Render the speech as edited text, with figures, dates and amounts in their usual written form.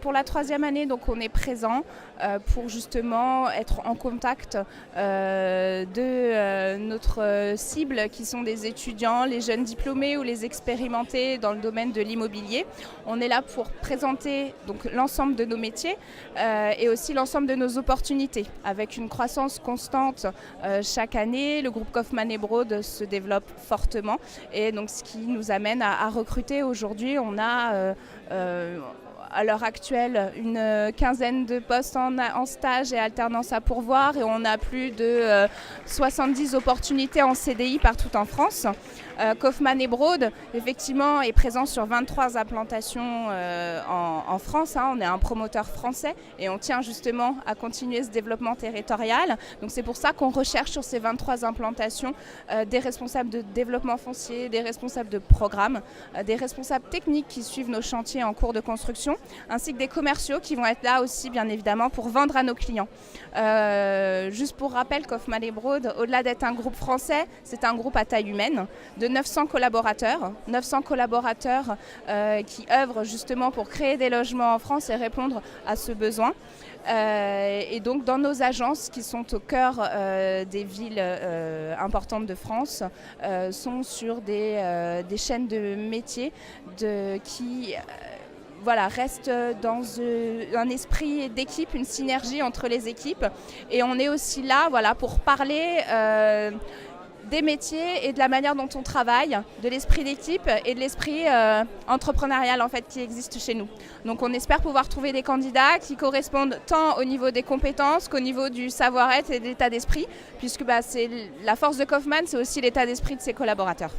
Pour la troisième année, donc, on est présent pour justement être en contact de notre cible qui sont des étudiants, les jeunes diplômés ou les expérimentés dans le domaine de l'immobilier. On est là pour présenter donc l'ensemble de nos métiers et aussi l'ensemble de nos opportunités. Avec une croissance constante chaque année, le groupe Kaufmann & Broad se développe fortement et donc ce qui nous amène à recruter. Aujourd'hui, on a à l'heure actuelle une quinzaine de postes en stage et alternance à pourvoir et on a plus de 70 opportunités en CDI partout en France. Kaufmann & Broad, effectivement, est présent sur 23 implantations en France. On est un promoteur français et on tient justement à continuer ce développement territorial. Donc c'est pour ça qu'on recherche sur ces 23 implantations des responsables de développement foncier, des responsables de programme, des responsables techniques qui suivent nos chantiers en cours de construction, ainsi que des commerciaux qui vont être là aussi, bien évidemment, pour vendre à nos clients. Juste pour rappel, Kaufmann & Broad, au-delà d'être un groupe français, c'est un groupe à taille humaine de 900 collaborateurs qui œuvrent justement pour créer des logements en France et répondre à ce besoin. Et donc dans nos agences qui sont au cœur des villes importantes de France, sont sur des chaînes de métiers qui reste dans un esprit d'équipe, une synergie entre les équipes. Et on est aussi là pour parler des métiers et de la manière dont on travaille, de l'esprit d'équipe et de l'esprit entrepreneurial qui existe chez nous. Donc on espère pouvoir trouver des candidats qui correspondent tant au niveau des compétences qu'au niveau du savoir-être et de l'état d'esprit, puisque c'est la force de Kaufmann, c'est aussi l'état d'esprit de ses collaborateurs.